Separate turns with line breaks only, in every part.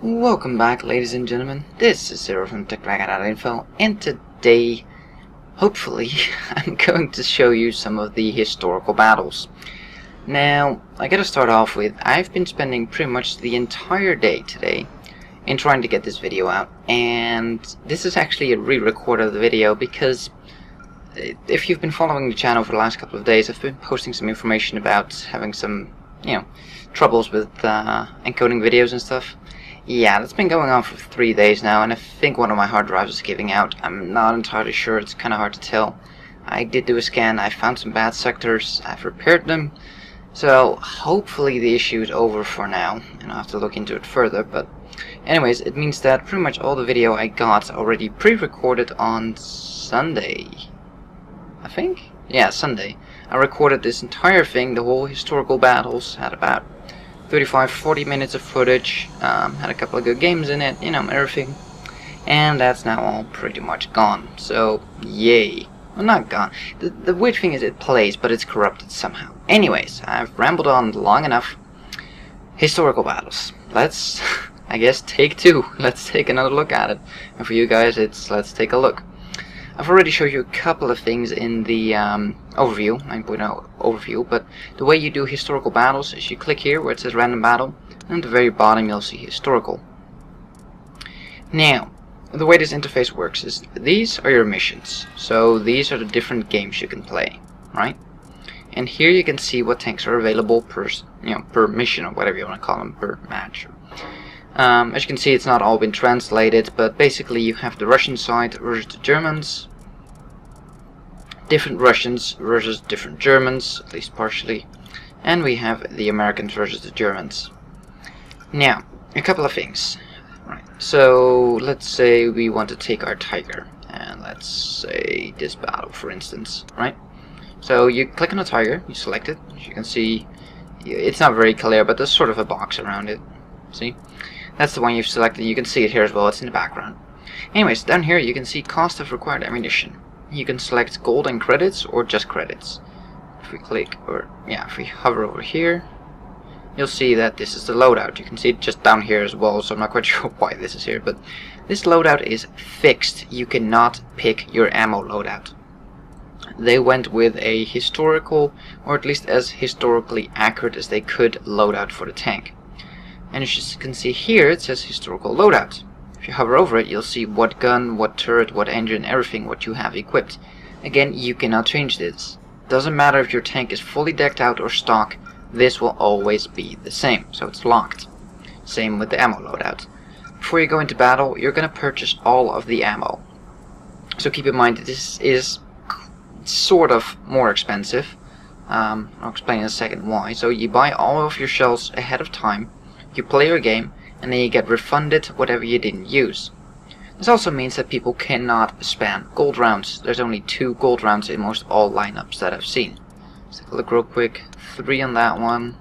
Welcome back, ladies and gentlemen. This is Zero from TechDragon.info, and today, hopefully, I'm going to show you some of the historical battles. Now, I gotta start off with, I've been spending pretty much the entire day today in trying to get this video out, and this is actually a re-record of the video because if you've been following the channel for the last couple of days, I've been posting some information about having some, troubles with encoding videos and stuff. Yeah, that's been going on for 3 days now, and I think one of my hard drives is giving out. I'm not entirely sure, it's kind of hard to tell. I did do a scan, I found some bad sectors, I've repaired them, so hopefully the issue is over for now, and I'll have to look into it further, but anyways, it means that pretty much all the video I got already pre-recorded on Sunday, I think? Yeah, Sunday. I recorded this entire thing, the whole historical battles, had about 35-40 minutes of footage, had a couple of good games in it, everything, and that's now all pretty much gone, so yay. Well, not gone. The weird thing is it plays, but it's corrupted somehow. Anyways, I've rambled on long enough. Historical battles. Let's, I guess, take two. Let's take another look at it. And for you guys, it's let's take a look. I've already showed you a couple of things in the overview, 9.0 overview, but the way you do historical battles is you click here where it says random battle, and at the very bottom you'll see historical. Now, the way this interface works is these are your missions, so these are the different games you can play, right? And here you can see what tanks are available per mission, or whatever you want to call them, per match. As you can see, it's not all been translated, but basically you have the Russian side versus the Germans, different Russians versus different Germans, at least partially, and we have the Americans versus the Germans. Now, a couple of things. Right. So, let's say we want to take our Tiger, and let's say this battle, for instance, right? So you click on the Tiger, you select it, as you can see, it's not very clear, but there's sort of a box around it, see? That's the one you've selected. You can see it here as well. It's in the background. Anyways, down here you can see cost of required ammunition. You can select gold and credits or just credits. If we click, if we hover over here, you'll see that this is the loadout. You can see it just down here as well, so I'm not quite sure why this is here, but this loadout is fixed. You cannot pick your ammo loadout. They went with a historical, or at least as historically accurate as they could, loadout for the tank. And as you can see here, it says historical loadout. If you hover over it, you'll see what gun, what turret, what engine, everything what you have equipped. Again, you cannot change this. Doesn't matter if your tank is fully decked out or stock, this will always be the same, so it's locked. Same with the ammo loadout. Before you go into battle, you're going to purchase all of the ammo. So keep in mind that this is sort of more expensive. I'll explain in a second why. So you buy all of your shells ahead of time. You play your game, and then you get refunded whatever you didn't use. This also means that people cannot spam gold rounds. There's only 2 gold rounds in most all lineups that I've seen. Let's take a look real quick. 3 on that one.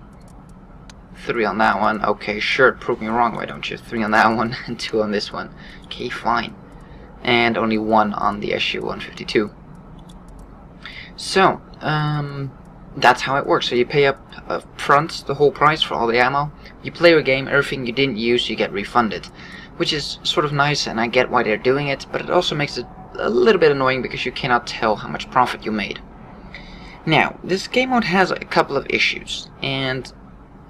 3 on that one. Okay, sure, prove me wrong, why don't you? 3 on that one, and 2 on this one. Okay, fine. And only 1 on the SU-152. So, that's how it works. So you pay up front the whole price for all the ammo. You play your game, everything you didn't use you get refunded, which is sort of nice, and I get why they're doing it, but it also makes it a little bit annoying because you cannot tell how much profit you made. Now, this game mode has a couple of issues, and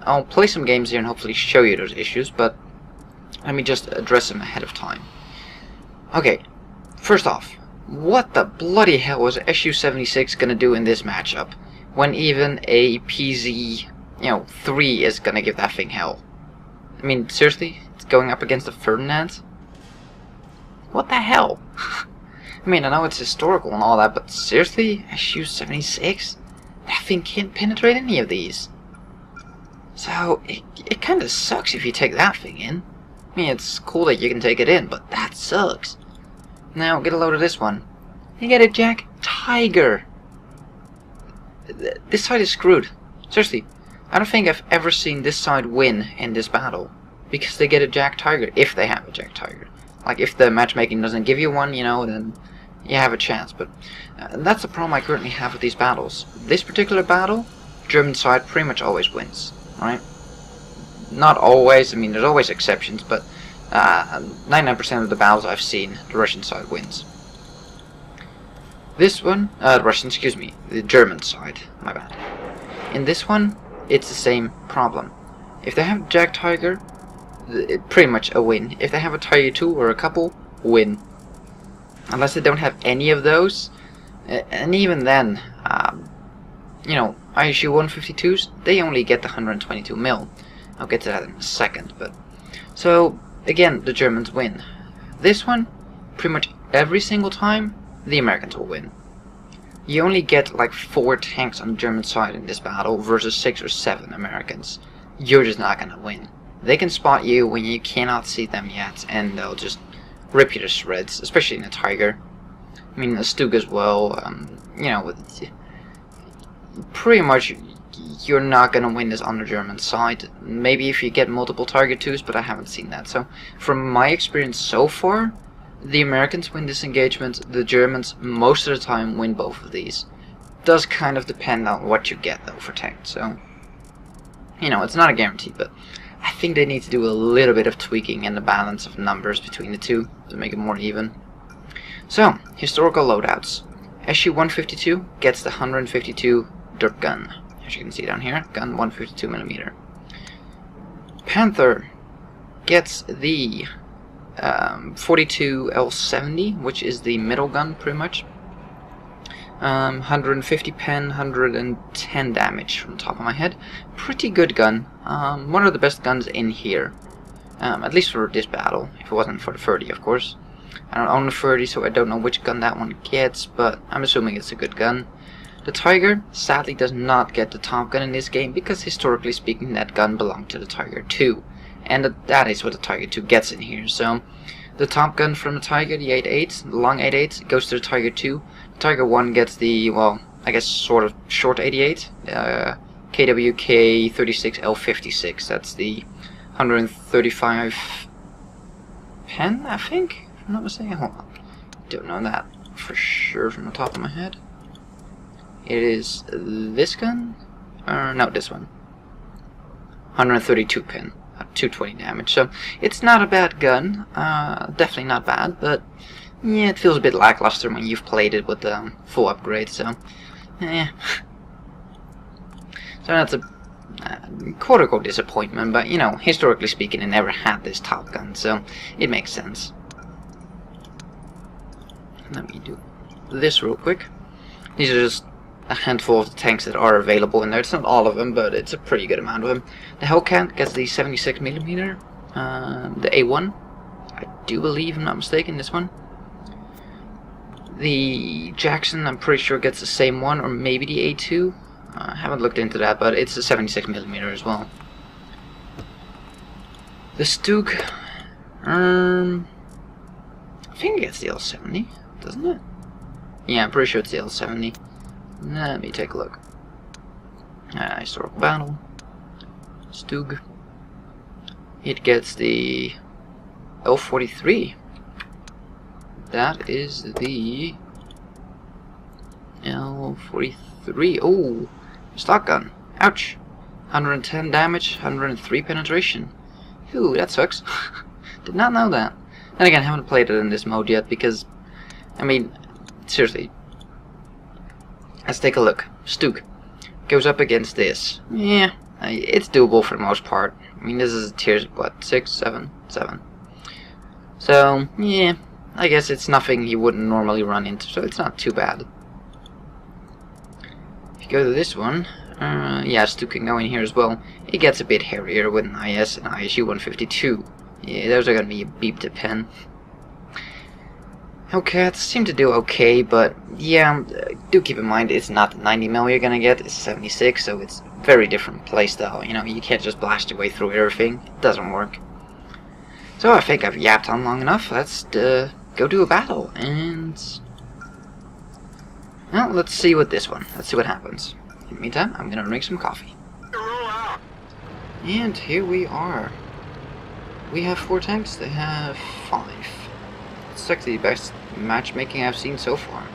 I'll play some games here and hopefully show you those issues, but let me just address them ahead of time. Okay, first off, what the bloody hell was SU-76 gonna do in this matchup, when even a PZ, 3 is gonna give that thing hell? I mean, seriously? It's going up against a Ferdinand? What the hell? I mean, I know it's historical and all that, but seriously? SU-76? That thing can't penetrate any of these. So, it kinda sucks if you take that thing in. I mean, it's cool that you can take it in, but that sucks. Now, get a load of this one. You get a Jack Tiger. This side is screwed. Seriously, I don't think I've ever seen this side win in this battle, because they get a Jack Tiger, if they have a Jack Tiger. Like, if the matchmaking doesn't give you one, then you have a chance, but that's the problem I currently have with these battles. This particular battle, German side pretty much always wins, right? not always. I mean, there's always exceptions, but 99% of the battles I've seen, the Russian side wins. This one, the German side, my bad. In this one, it's the same problem. If they have Jack Tiger, pretty much a win. If they have a Tiger 2 or a couple, win. Unless they don't have any of those, and even then, you know, ISU 152s, they only get the 122 mil. I'll get to that in a second, but so again, the Germans win. This one, pretty much every single time, the Americans will win. You only get like 4 tanks on the German side in this battle versus 6 or 7 Americans. You're just not gonna win. They can spot you when you cannot see them yet, and they'll just rip you to shreds, especially in a Tiger. I mean, a Stug as well. You know, pretty much you're not gonna win this on the German side. Maybe if you get multiple Tiger 2s, but I haven't seen that. So, from my experience so far, the Americans win this engagement. The Germans, most of the time, win both of these. Does kind of depend on what you get, though, for tank. So, you know, it's not a guarantee, but I think they need to do a little bit of tweaking in the balance of numbers between the two to make it more even. So, historical loadouts. SU-152 gets the 152 dirt gun, as you can see down here, gun 152mm. Panther gets the 42 L70, which is the middle gun, pretty much. 150 pen, 110 damage from the top of my head. Pretty good gun. One of the best guns in here. At least for this battle, if it wasn't for the 30, of course. I don't own the 30, so I don't know which gun that one gets, but I'm assuming it's a good gun. The Tiger, sadly, does not get the top gun in this game, because historically speaking, that gun belonged to the Tiger 2. And that is what the Tiger 2 gets in here, so the top gun from the Tiger, the 8.8, the long 8.8, goes to the Tiger 2. The Tiger 1 gets the, well, I guess sort of short 88, KWK 36L56, that's the 135 pen, I think, if I'm not mistaken. Hold on, don't know that for sure from the top of my head. It is this gun, or no, this one, 132 pin. 220 damage, so it's not a bad gun, definitely not bad, but yeah, it feels a bit lackluster when you've played it with the full upgrade, so yeah. So that's a quote-unquote disappointment, but you know, historically speaking, it never had this top gun, so it makes sense. Let me do this real quick. These are just a handful of the tanks that are available in there. It's not all of them, but it's a pretty good amount of them. The Hellcat gets the 76mm, the A1, I do believe, I'm not mistaken, this one. The Jackson, I'm pretty sure, gets the same one, or maybe the A2. I haven't looked into that, but it's a 76mm as well. The Stug, I think it gets the L70, doesn't it? Yeah, I'm pretty sure it's the L70. Let me take a look. Historical battle. Stug. It gets the L43. That is the L43. Oh, stock gun. Ouch. 110 damage, 103 penetration. Ooh, that sucks. Did not know that. Then again, I haven't played it in this mode yet because, I mean, seriously. Let's take a look. Stug goes up against this. Yeah, it's doable for the most part. I mean, this is tier, what, 6, 7, 7. So, yeah, I guess it's nothing you wouldn't normally run into, so it's not too bad. If you go to this one, yeah, Stug can go in here as well. It gets a bit hairier with an IS and ISU 152. Yeah, those are gonna be a beep to pen. Hellcats seem to do okay, but yeah, do keep in mind it's not the 90mm you're gonna get, it's 76, so it's very different playstyle. You know, you can't just blast your way through everything. It doesn't work. So I think I've yapped on long enough. Let's go do a battle, and well, let's see what this one. Let's see what happens. In the meantime, I'm gonna drink some coffee. And here we are. We have 4 tanks. They have 5. It's actually the best matchmaking I've seen so far.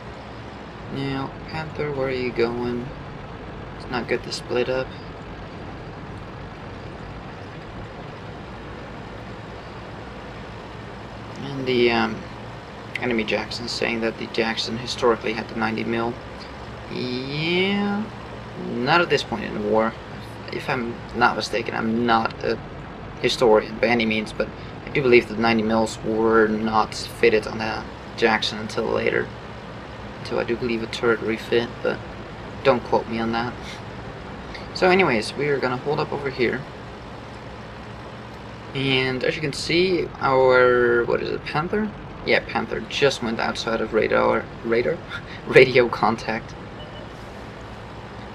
Now, Panther, where are you going? It's not good to split up. And the enemy Jackson saying that the Jackson historically had the 90mm. Yeah, not at this point in the war. If I'm not mistaken, I'm not a historian by any means, but I do believe that 90mm were not fitted on the Jackson until later. Until I do believe a turret refit, but don't quote me on that. So anyways, we are gonna hold up over here. And as you can see, our, what is it, Panther? Yeah, Panther just went outside of radio contact.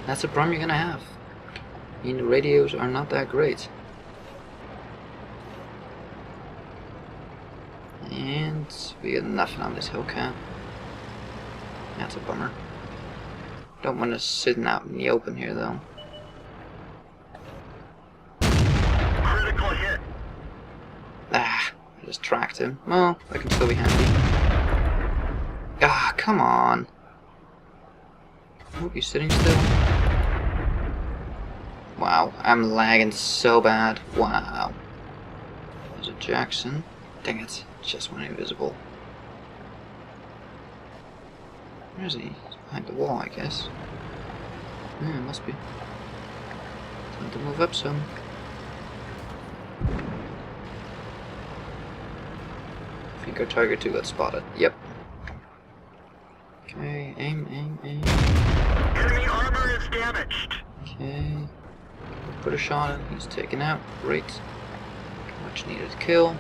That's a problem you're gonna have. I mean, the radios are not that great. And we got nothing on this Hellcat. That's a bummer. Don't want to sit out in the open here though.
Critical hit.
Ah, I just tracked him. Well, that can still be handy. Ah, come on. Oh, he's sitting still. Wow, I'm lagging so bad. Wow. There's a Jackson. Dang it, just went invisible. Where is he? He's behind the wall, I guess. Yeah, must be. Time to move up some. I think our target 2 got spotted. Yep. Okay, aim.
Enemy armor is damaged.
Okay. Put a shot in. He's taken out. Great. Much needed kill.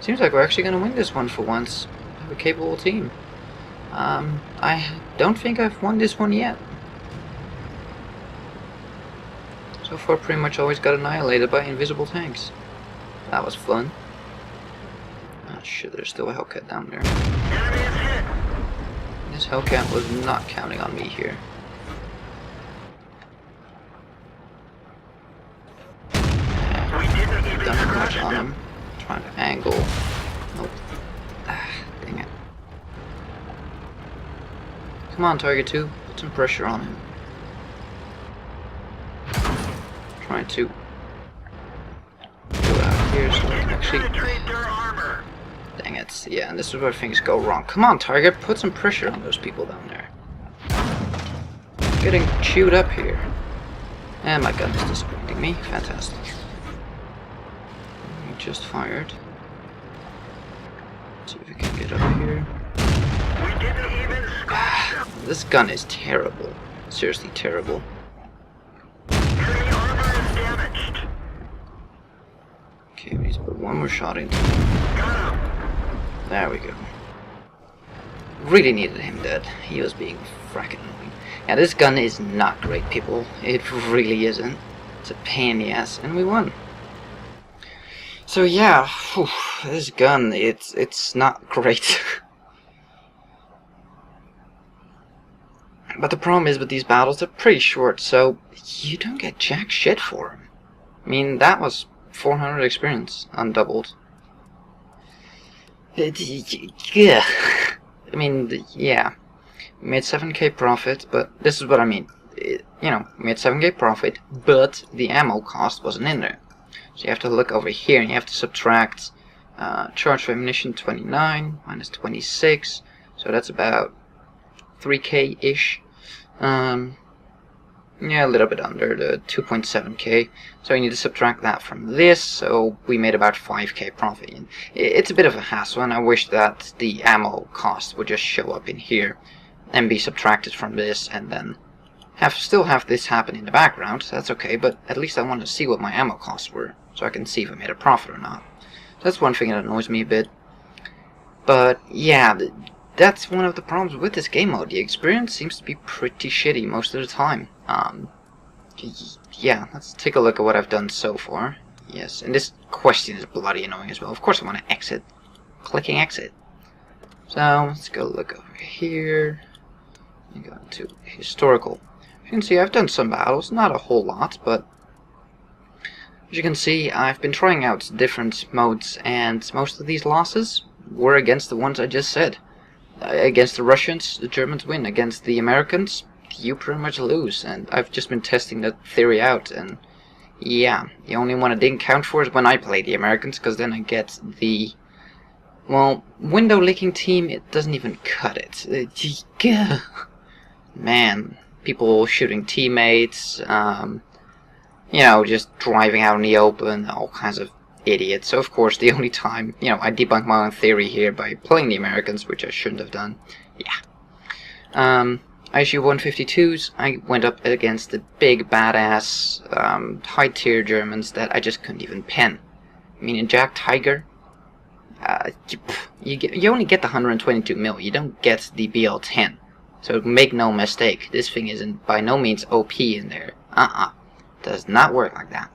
Seems like we're actually going to win this one for once. We have a capable team. I don't think I've won this one yet. So far, pretty much always got annihilated by invisible tanks. That was fun. Oh shit, there's still a Hellcat down there.
Enemy is hit.
This Hellcat was not counting on me here.
We didn't even
Done much
scratch
on
them.
him. Trying to angle. Nope. Ah, dang it. Come on, target 2. Put some pressure on him. Trying to go out here so I can actually.
Penetrate their armor.
Dang it. Yeah, and this is where things go wrong. Come on, target. Put some pressure on those people down there. Getting chewed up here. And my gun is disappointing me. Fantastic. We just fired. Let's see if we can get up here.
We didn't even scratch them.
This gun is terrible. Seriously terrible.
Enemy armor is damaged.
Okay, we need to put one more shot into him.
Got him.
There we go. Really needed him dead. He was being fracking annoying. Yeah, this gun is not great, people. It really isn't. It's a pain in the ass, and we won. So yeah, whew, this gun, it's not great. But the problem is with these battles, they're pretty short, so you don't get jack shit for them. I mean, that was 400 experience, undoubled. Yeah. I mean, yeah. We made 7k profit, but this is what I mean. You know, we made 7k profit, but the ammo cost wasn't in there. So you have to look over here, and you have to subtract charge for ammunition 29 minus 26, so that's about 3k-ish. Yeah, a little bit under the 2.7k. So you need to subtract that from this, so we made about 5k profit. And it's a bit of a hassle, and I wish that the ammo cost would just show up in here and be subtracted from this, and then still have this happen in the background. That's okay, but at least I want to see what my ammo costs were, so I can see if I made a profit or not. That's one thing that annoys me a bit. But yeah, that's one of the problems with this game mode. The experience seems to be pretty shitty most of the time. Yeah, let's take a look at what I've done so far. Yes, and this question is bloody annoying as well. Of course I want to exit. Clicking exit. So, let's go look over here. And go into historical. You can see I've done some battles, not a whole lot, but as you can see, I've been trying out different modes, and most of these losses were against the ones I just said. Against the Russians, the Germans win. Against the Americans, you pretty much lose. And I've just been testing that theory out, and yeah, the only one I didn't count for is when I play the Americans, because then I get the Well, window licking team, it doesn't even cut it. Man, people shooting teammates, you know, just driving out in the open, all kinds of idiots. So of course, the only time, you know, I debunk my own theory here by playing the Americans, which I shouldn't have done. Yeah. ISU 152s, I went up against the big badass high-tier Germans that I just couldn't even pen. I mean, in Jack Tiger, you only get the 122 mil. You don't get the BL10. So make no mistake, this thing isn't by no means OP in there. Does not work like that.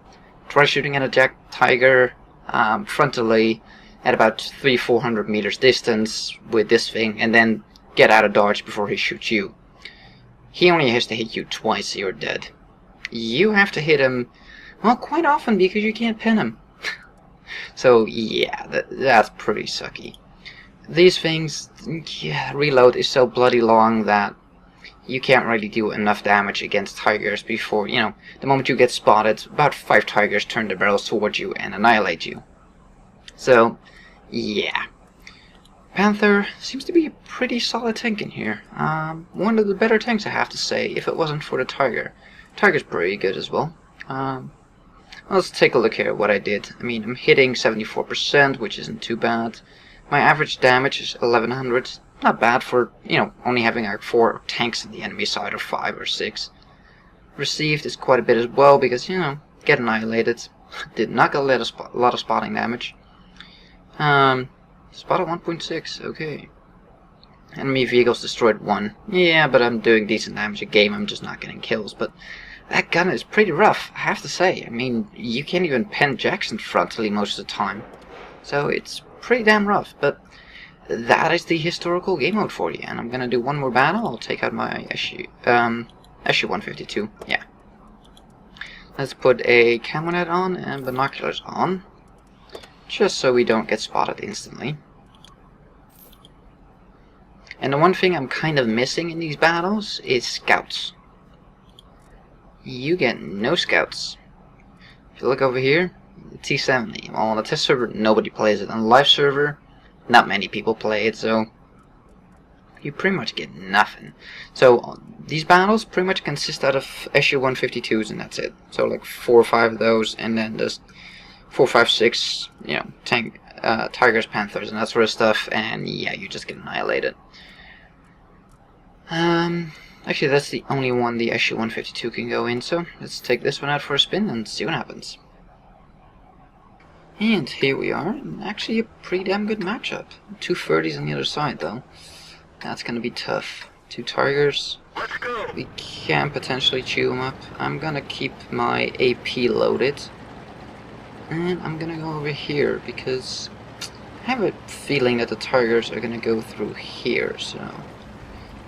Try shooting at a Jack Tiger frontally at about 300-400 meters distance with this thing, and then get out of dodge before he shoots you. He only has to hit you twice, you're dead. You have to hit him, well, quite often because you can't pin him. So yeah, that's pretty sucky. These things, yeah, reload is so bloody long that you can't really do enough damage against Tigers before, you know, the moment you get spotted, about 5 Tigers turn their barrels towards you and annihilate you. So, yeah. Panther seems to be a pretty solid tank in here. One of the better tanks, I have to say, if it wasn't for the Tiger. Tiger's pretty good as well. Let's take a look here at what I did. I mean, I'm hitting 74%, which isn't too bad. My average damage is 1100. Not bad for, you know, only having like 4 tanks on the enemy side, or 5 or 6. Received is quite a bit as well, because, you know, get annihilated. Did not get a lot of spotting damage. Spotted 1.6, okay. Enemy vehicles destroyed 1. Yeah, but I'm doing decent damage a game, I'm just not getting kills. But that gun is pretty rough, I have to say. I mean, you can't even pen Jackson frontally most of the time. So it's pretty damn rough, but that is the historical game mode for you. And I'm gonna do one more battle. I'll take out my SU 152, yeah. Let's put a camo net on and binoculars on, just so we don't get spotted instantly. And the one thing I'm kind of missing in these battles is scouts. You get no scouts. If you look over here, the T70. Well, on the test server, nobody plays it. On the live server, not many people play it, so you pretty much get nothing. So these battles pretty much consist out of SU 152s, and that's it. So like 4 or 5 of those, and then just 4, 5, 6, you know, tank, Tigers, Panthers, and that sort of stuff. And yeah, you just get annihilated. Actually, that's the only one the SU 152 can go in. So let's take this one out for a spin and see what happens. And here we are, actually a pretty damn good matchup. 2 30s on the other side though. That's gonna be tough. 2 Tigers.
Let's go.
We can potentially chew them up. I'm gonna keep my AP loaded. And I'm gonna go over here because I have a feeling that the Tigers are gonna go through here, so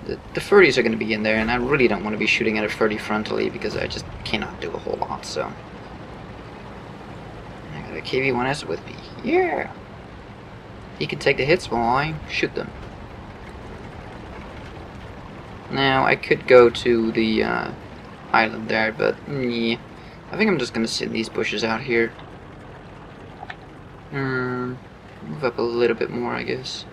the 30s are gonna be in there, and I really don't want to be shooting at a 30 frontally because I just cannot do a whole lot, so the KV-1S with me. Yeah! He can take the hits while I shoot them. Now, I could go to the island there, but yeah, I think I'm just gonna sit in these bushes out here. Move up a little bit more, I guess.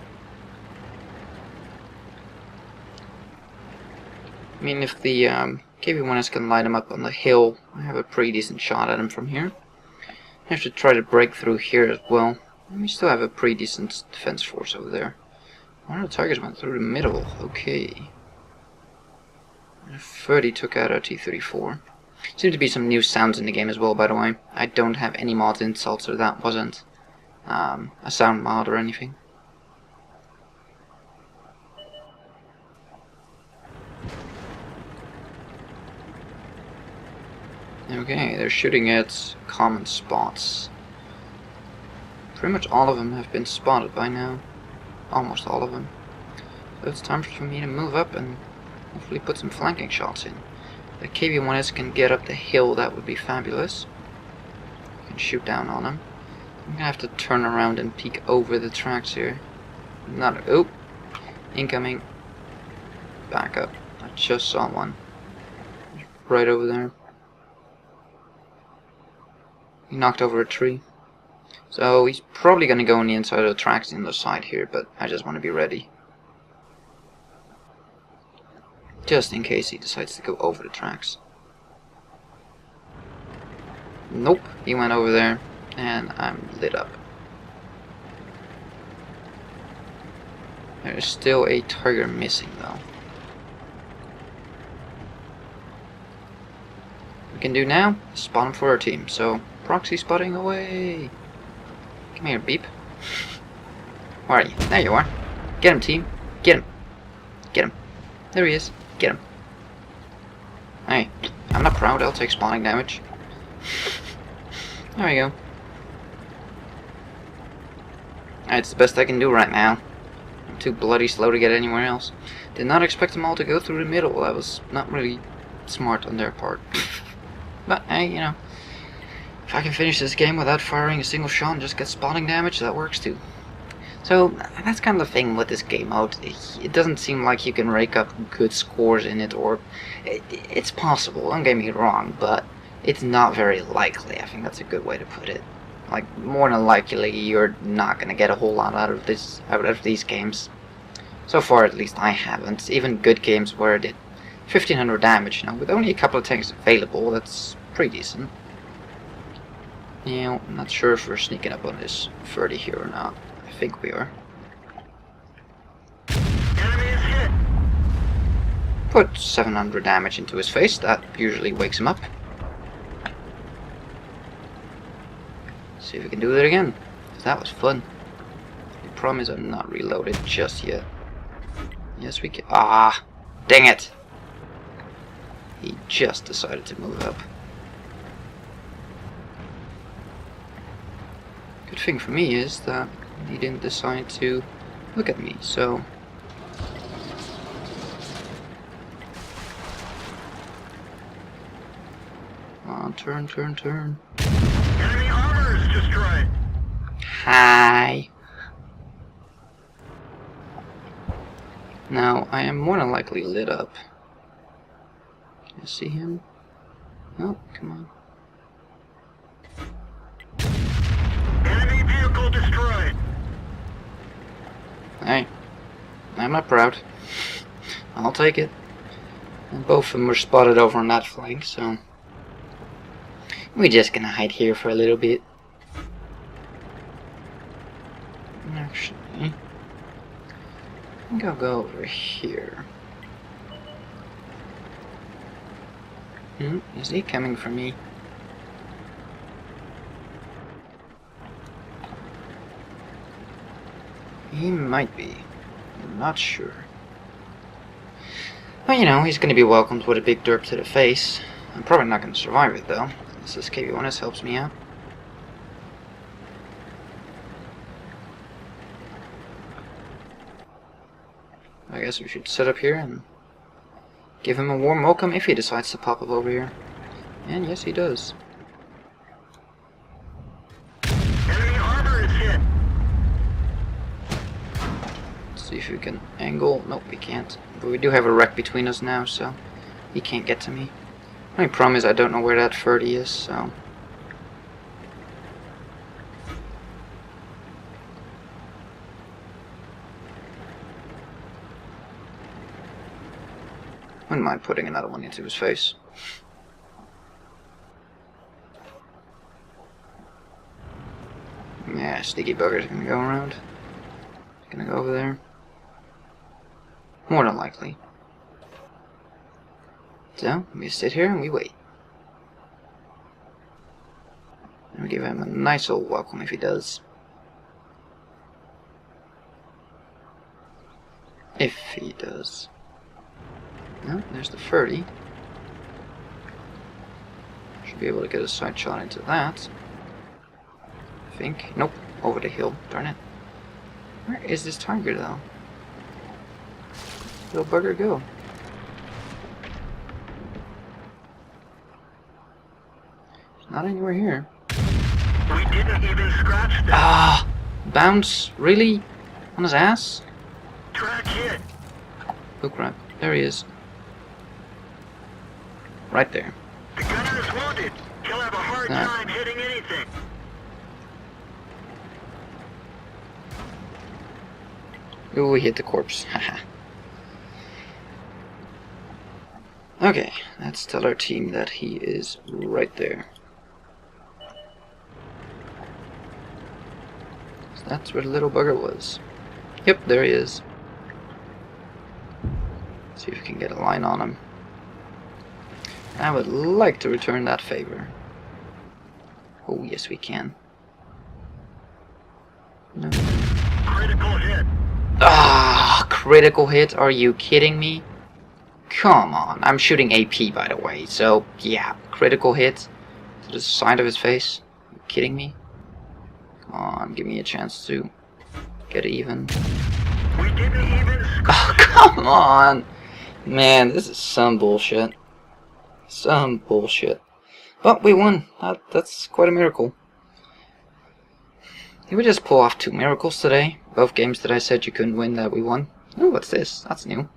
I mean, if the KV-1S can light him up on the hill, I have a pretty decent shot at him from here. I have to try to break through here as well. We still have a pretty decent defense force over there. One of the Tigers went through the middle. Okay. 30 took out our T-34. Seems to be some new sounds in the game as well, by the way. I don't have any mods installed, so that wasn't a sound mod or anything. Okay, they're shooting at common spots. Pretty much all of them have been spotted by now. Almost all of them. So it's time for me to move up and hopefully put some flanking shots in. If the KV-1S can get up the hill, that would be fabulous. I can shoot down on him. I'm gonna have to turn around and peek over the tracks here. Oh! Incoming. Back up. I just saw one. Right over there. He knocked over a tree. So he's probably going to go on the inside of the tracks on the side here, but I just want to be ready. Just in case he decides to go over the tracks. Nope, he went over there, and I'm lit up. There's still a target missing though. We can do now, spot him for our team, so proxy spotting away. Come here, beep. Where are you? There you are. Get him, team. Get him. Get him. There he is. Get him. Hey, I'm not proud, I'll take spawning damage. There we go. It's the best I can do right now. I'm too bloody slow to get anywhere else. Did not expect them all to go through the middle. That was not really smart on their part. But hey, you know, if I can finish this game without firing a single shot and just get spawning damage, that works too. So that's kind of the thing with this game mode. It doesn't seem like you can rake up good scores in it, or it's possible, don't get me wrong, but it's not very likely. I think that's a good way to put it. Like, more than likely you're not gonna get a whole lot out of these games. So far, at least I haven't. Even good games where I did 1500 damage, you know, with only a couple of tanks available, that's pretty decent. You know, I'm not sure if we're sneaking up on this 30 here or not. I think we are.
Enemy is hit.
Put 700 damage into his face, that usually wakes him up. See if we can do that again. That was fun. The problem is I'm not reloaded just yet. Yes, we can. Ah, dang it! He just decided to move up. Good thing for me is that he didn't decide to look at me, so... Come on, turn, turn, turn.
Enemy armor is destroyed.
Hi. Now, I am more than likely lit up. Can you see him? Oh, come on.
Enemy vehicle destroyed.
Hey, I'm not proud. I'll take it. And both of them were spotted over on that flank, so... We're just gonna hide here for a little bit. Actually... I think I'll go over here. Is he coming for me? He might be. I'm not sure. Well, you know, he's gonna be welcomed with a big derp to the face. I'm probably not gonna survive it, though. This KB1S helps me out. I guess we should set up here and give him a warm welcome if he decides to pop up over here. And yes, he does.
Enemy armor is hit.
Let's see if we can angle. Nope, we can't. But we do have a wreck between us now, so he can't get to me. The only problem is I don't know where that 30 is, so... Wouldn't mind putting another one into his face. Yeah, sneaky bugger's gonna go around. Gonna go over there. More than likely. So, we sit here and we wait. And we give him a nice old welcome if he does. If he does. No, there's the 30. Should be able to get a side shot into that. I think. Nope. Over the hill. Darn it. Where is this tiger though? Little bugger go. It's not anywhere here.
We didn't even scratch them.
Ah! Bounce? Really? On his ass?
Track hit.
Oh crap. There he is. Right there.
The gunner is wounded. He'll have a hard time hitting anything.
Ooh, we hit the corpse. Haha. Okay, let's tell our team that he is right there. So that's where the little bugger was. Yep, there he is. See if we can get a line on him. I would like to return that favor. Oh, yes we can. No.
Critical hit.
Ah, critical hit? Are you kidding me? Come on, I'm shooting AP by the way, so yeah, critical hit to the side of his face. Are you kidding me? Come on, give me a chance to get even.
We didn't even
Oh, come on! Man, this is some bullshit. Some bullshit. But we won. That's quite a miracle. Did we just pull off 2 miracles today? Both games that I said you couldn't win that we won. Oh, what's this? That's new.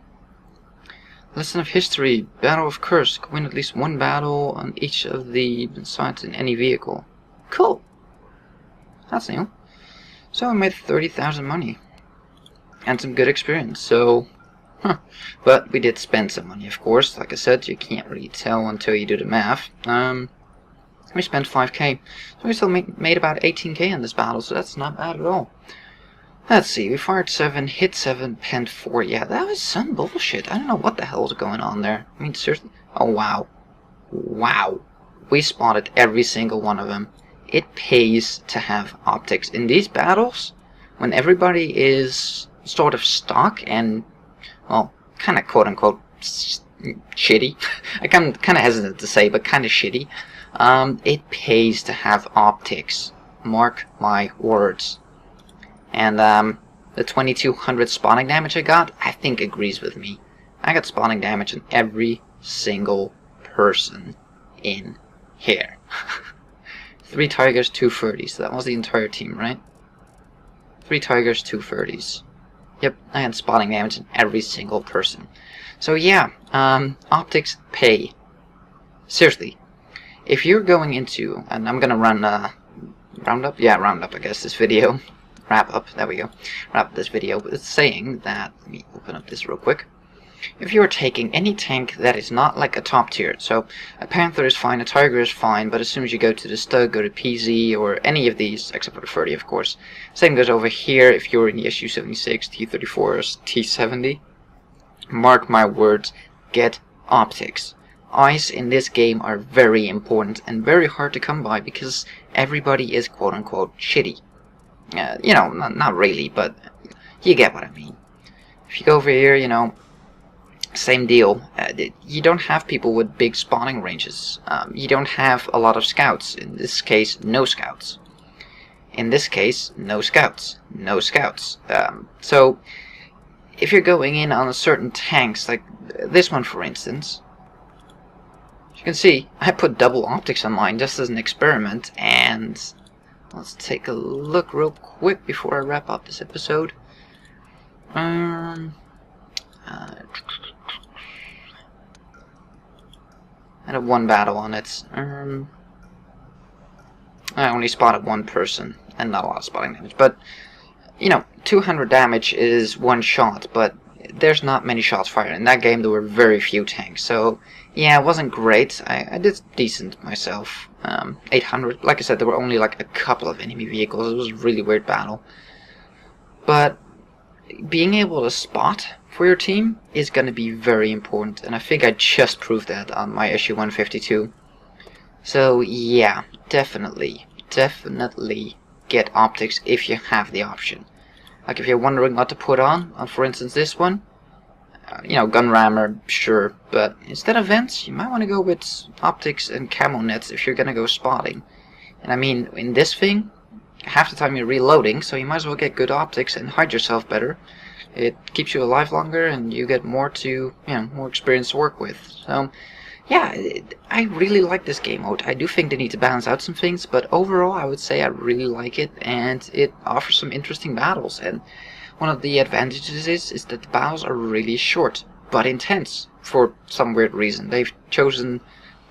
Lesson of history. Battle of Kursk. Win at least 1 battle on each of the sides in any vehicle. Cool. That's new. So I made 30,000 money. And some good experience. So, but we did spend some money, of course. Like I said, you can't really tell until you do the math. We spent 5k. So we still made about 18k in this battle, so that's not bad at all. Let's see, we fired 7, hit 7, penned 4. Yeah, that was some bullshit. I don't know what the hell is going on there. I mean, seriously. Oh, wow. Wow. We spotted every single one of them. It pays to have optics. In these battles, when everybody is sort of stuck and, well, kind of quote-unquote shitty. I'm kind of hesitant to say, but kind of shitty. It pays to have optics. Mark my words. And the 2200 spawning damage I got, I think agrees with me. I got spawning damage on every single person in here. 3 tigers, 2 furries. So that was the entire team, right? 3 tigers, 2 furries. Yep, I had spawning damage on every single person. So yeah, optics pay. Seriously. If you're going into, and I'm gonna run roundup? Yeah, roundup, I guess, this video. Wrap up, there we go. Wrap up this video with saying that, let me open up this real quick. If you're taking any tank that is not like a top tier, so a Panther is fine, a Tiger is fine, but as soon as you go to the Stug, go to PZ, or any of these, except for the 30 of course. Same goes over here if you're in the SU-76, T-34, or T-70. Mark my words, get optics. Eyes in this game are very important and very hard to come by because everybody is quote-unquote shitty. You know, not really, but you get what I mean. If you go over here, you know, same deal. You don't have people with big spawning ranges. You don't have a lot of scouts. In this case, no scouts. In this case, no scouts. No scouts. So, if you're going in on a certain tanks, like this one for instance, as you can see, I put double optics on mine just as an experiment, and let's take a look real quick before I wrap up this episode. I had 1 battle on it. I only spotted 1 person, and not a lot of spotting damage, but, you know, 200 damage is 1 shot, but there's not many shots fired. In that game, there were very few tanks, so, yeah, it wasn't great. I did decent myself. 800, like I said, there were only like a couple of enemy vehicles. It was a really weird battle. But being able to spot for your team is going to be very important, and I think I just proved that on my SU-152. So yeah, definitely get optics if you have the option. Like if you're wondering what to put on for instance this one, you know, gun rammer, sure, but instead of vents, you might want to go with optics and camo nets if you're gonna go spotting. And I mean, in this thing, half the time you're reloading, so you might as well get good optics and hide yourself better. It keeps you alive longer, and you get more to, you know, more experience to work with. So, yeah, I really like this game mode. I do think they need to balance out some things, but overall, I would say I really like it, and it offers some interesting battles. And one of the advantages is that the battles are really short, but intense, for some weird reason. They've chosen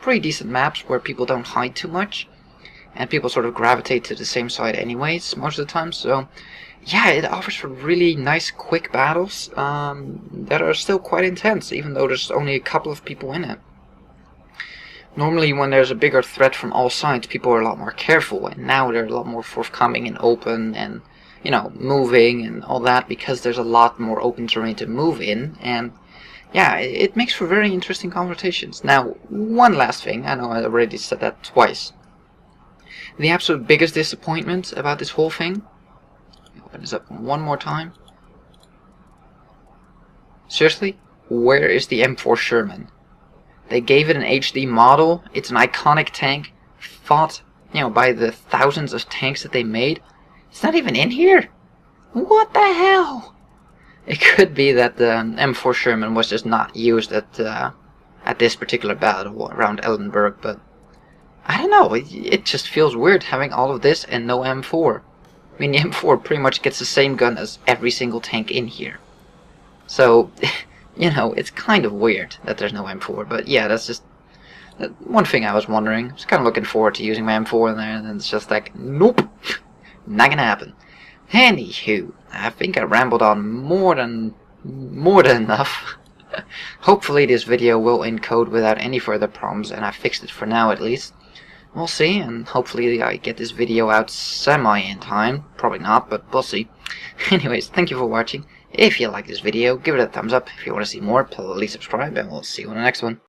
pretty decent maps where people don't hide too much, and people sort of gravitate to the same side anyways, most of the time, so yeah, it offers for really nice, quick battles that are still quite intense, even though there's only a couple of people in it. Normally, when there's a bigger threat from all sides, people are a lot more careful, and now they're a lot more forthcoming and open and, you know, moving and all that, because there's a lot more open terrain to move in, and yeah, it makes for very interesting confrontations. Now, one last thing, I know I already said that twice. The absolute biggest disappointment about this whole thing, open this up one more time. Seriously, where is the M4 Sherman? They gave it an HD model. It's an iconic tank, fought, you know, by the thousands of tanks that they made. It's not even in here. What the hell? It could be that the M4 Sherman was just not used at this particular battle around Eldenburg, but I don't know. It just feels weird having all of this and no M4. I mean, the M4 pretty much gets the same gun as every single tank in here. So, you know, it's kind of weird that there's no M4, but yeah, that's just one thing I was wondering. I was kind of looking forward to using my M4 in there, and then it's just like, nope, not gonna happen. Anywho, I think I rambled on more than enough. Hopefully this video will encode without any further problems, and I fixed it for now at least. We'll see, and hopefully I get this video out semi in time. Probably not, but we'll see. Anyways, thank you for watching. If you like this video, give it a thumbs up. If you want to see more, please subscribe, and we'll see you in the next one.